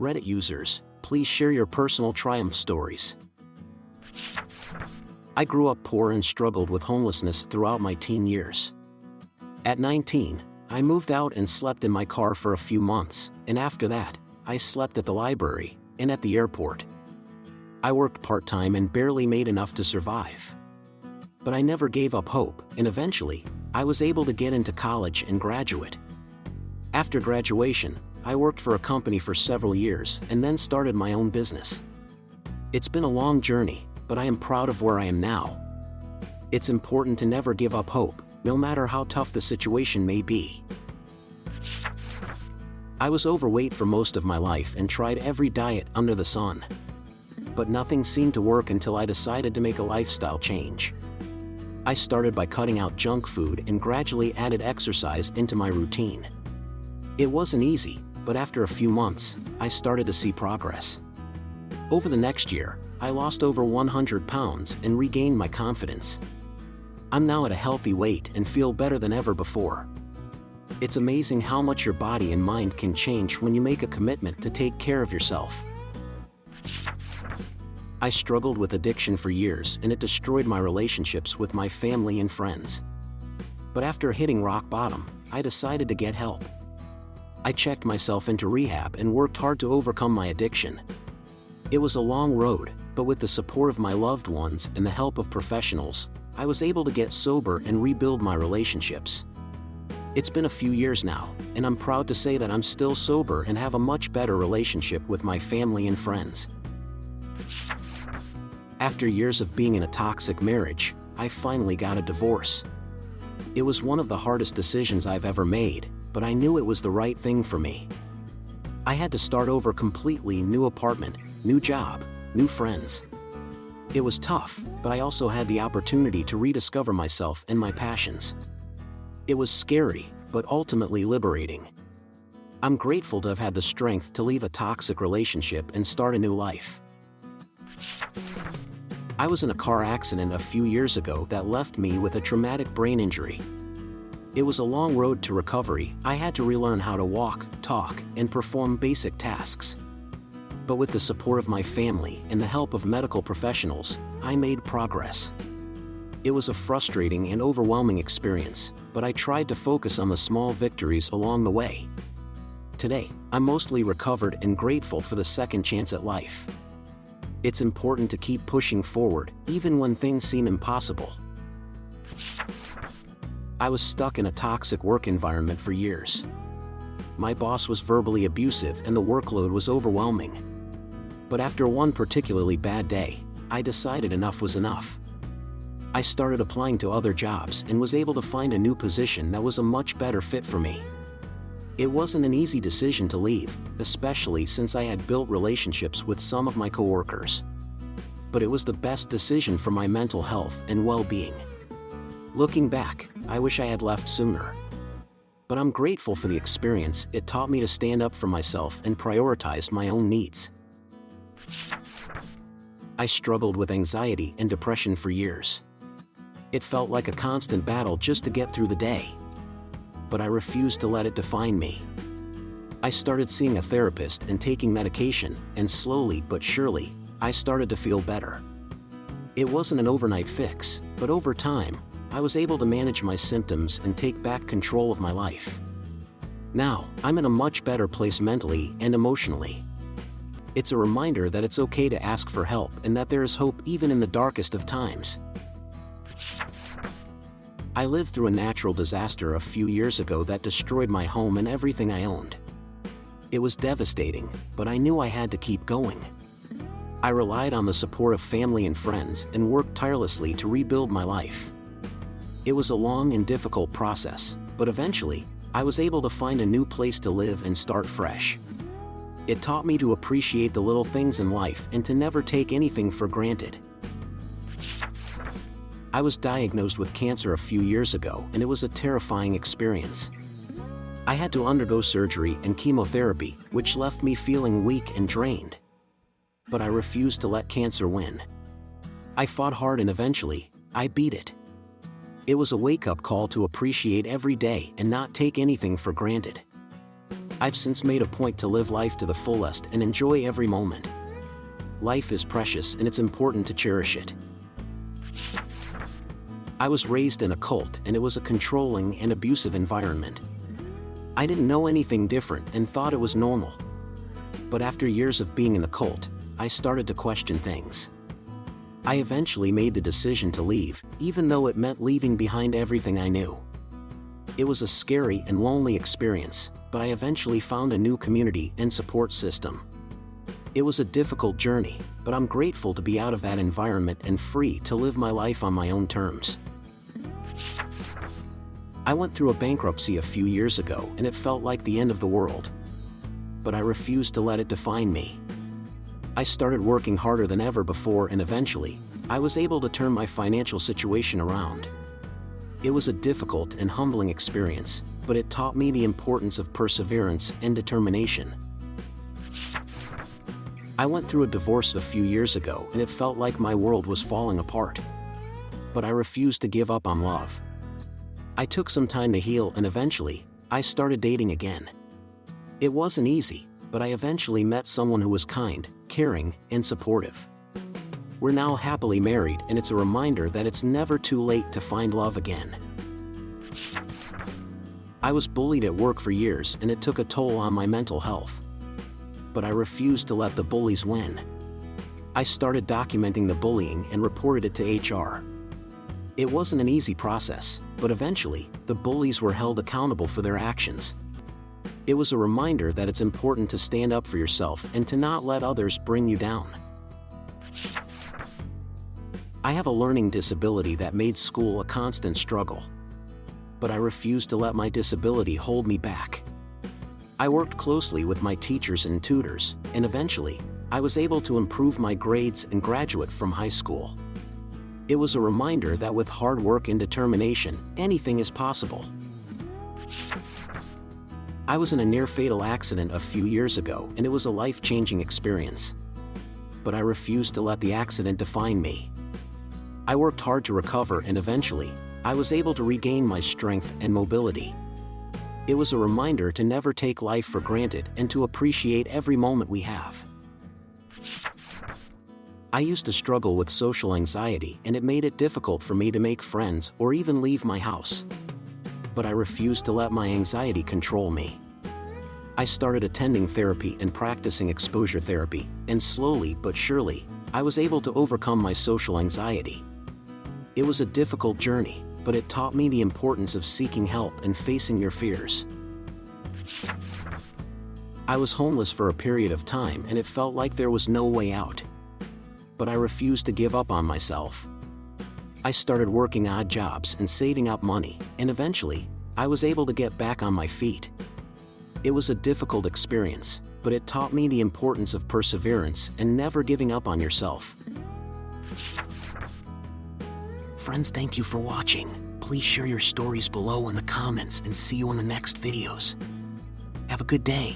Reddit users, please share your personal triumph stories. I grew up poor and struggled with homelessness throughout my teen years. At 19, I moved out and slept in my car for a few months, and after that, I slept at the library and at the airport. I worked part-time and barely made enough to survive. But I never gave up hope, and eventually, I was able to get into college and graduate. After graduation, I worked for a company for several years and then started my own business. It's been a long journey, but I am proud of where I am now. It's important to never give up hope, no matter how tough the situation may be. I was overweight for most of my life and tried every diet under the sun. But nothing seemed to work until I decided to make a lifestyle change. I started by cutting out junk food and gradually added exercise into my routine. It wasn't easy, but after a few months, I started to see progress. Over the next year, I lost over 100 pounds and regained my confidence. I'm now at a healthy weight and feel better than ever before. It's amazing how much your body and mind can change when you make a commitment to take care of yourself. I struggled with addiction for years and it destroyed my relationships with my family and friends. But after hitting rock bottom, I decided to get help. I checked myself into rehab and worked hard to overcome my addiction. It was a long road, but with the support of my loved ones and the help of professionals, I was able to get sober and rebuild my relationships. It's been a few years now, and I'm proud to say that I'm still sober and have a much better relationship with my family and friends. After years of being in a toxic marriage, I finally got a divorce. It was one of the hardest decisions I've ever made, but I knew it was the right thing for me. I had to start over completely, new apartment, new job, new friends. It was tough, but I also had the opportunity to rediscover myself and my passions. It was scary, but ultimately liberating. I'm grateful to have had the strength to leave a toxic relationship and start a new life. I was in a car accident a few years ago that left me with a traumatic brain injury. It was a long road to recovery. I had to relearn how to walk, talk, and perform basic tasks. But with the support of my family and the help of medical professionals, I made progress. It was a frustrating and overwhelming experience, but I tried to focus on the small victories along the way. Today, I'm mostly recovered and grateful for the second chance at life. It's important to keep pushing forward, even when things seem impossible. I was stuck in a toxic work environment for years. My boss was verbally abusive and the workload was overwhelming. But after one particularly bad day, I decided enough was enough. I started applying to other jobs and was able to find a new position that was a much better fit for me. It wasn't an easy decision to leave, especially since I had built relationships with some of my coworkers. But it was the best decision for my mental health and well-being. Looking back, I wish I had left sooner. But I'm grateful for the experience. It taught me to stand up for myself and prioritize my own needs. I struggled with anxiety and depression for years. It felt like a constant battle just to get through the day. But I refused to let it define me. I started seeing a therapist and taking medication, and slowly but surely, I started to feel better. It wasn't an overnight fix, but over time, I was able to manage my symptoms and take back control of my life. Now, I'm in a much better place mentally and emotionally. It's a reminder that it's okay to ask for help and that there is hope even in the darkest of times. I lived through a natural disaster a few years ago that destroyed my home and everything I owned. It was devastating, but I knew I had to keep going. I relied on the support of family and friends and worked tirelessly to rebuild my life. It was a long and difficult process, but eventually, I was able to find a new place to live and start fresh. It taught me to appreciate the little things in life and to never take anything for granted. I was diagnosed with cancer a few years ago, and it was a terrifying experience. I had to undergo surgery and chemotherapy, which left me feeling weak and drained. But I refused to let cancer win. I fought hard and eventually, I beat it. It was a wake-up call to appreciate every day and not take anything for granted. I've since made a point to live life to the fullest and enjoy every moment. Life is precious and it's important to cherish it. I was raised in a cult and it was a controlling and abusive environment. I didn't know anything different and thought it was normal. But after years of being in the cult, I started to question things. I eventually made the decision to leave, even though it meant leaving behind everything I knew. It was a scary and lonely experience, but I eventually found a new community and support system. It was a difficult journey, but I'm grateful to be out of that environment and free to live my life on my own terms. I went through a bankruptcy a few years ago and it felt like the end of the world. But I refused to let it define me. I started working harder than ever before and eventually, I was able to turn my financial situation around. It was a difficult and humbling experience, but it taught me the importance of perseverance and determination. I went through a divorce a few years ago and it felt like my world was falling apart. But I refused to give up on love. I took some time to heal and eventually, I started dating again. It wasn't easy, but I eventually met someone who was kind, caring, and supportive. We're now happily married and it's a reminder that it's never too late to find love again. I was bullied at work for years and it took a toll on my mental health. But I refused to let the bullies win. I started documenting the bullying and reported it to HR. It wasn't an easy process, but eventually, the bullies were held accountable for their actions. It was a reminder that it's important to stand up for yourself and to not let others bring you down. I have a learning disability that made school a constant struggle. But I refused to let my disability hold me back. I worked closely with my teachers and tutors, and eventually, I was able to improve my grades and graduate from high school. It was a reminder that with hard work and determination, anything is possible. I was in a near-fatal accident a few years ago and it was a life-changing experience. But I refused to let the accident define me. I worked hard to recover and eventually, I was able to regain my strength and mobility. It was a reminder to never take life for granted and to appreciate every moment we have. I used to struggle with social anxiety and it made it difficult for me to make friends or even leave my house. But I refused to let my anxiety control me. I started attending therapy and practicing exposure therapy, and slowly but surely, I was able to overcome my social anxiety. It was a difficult journey, but it taught me the importance of seeking help and facing your fears. I was homeless for a period of time and it felt like there was no way out. But I refused to give up on myself. I started working odd jobs and saving up money, and eventually, I was able to get back on my feet. It was a difficult experience, but it taught me the importance of perseverance and never giving up on yourself. Friends, thank you for watching. Please share your stories below in the comments and see you in the next videos. Have a good day.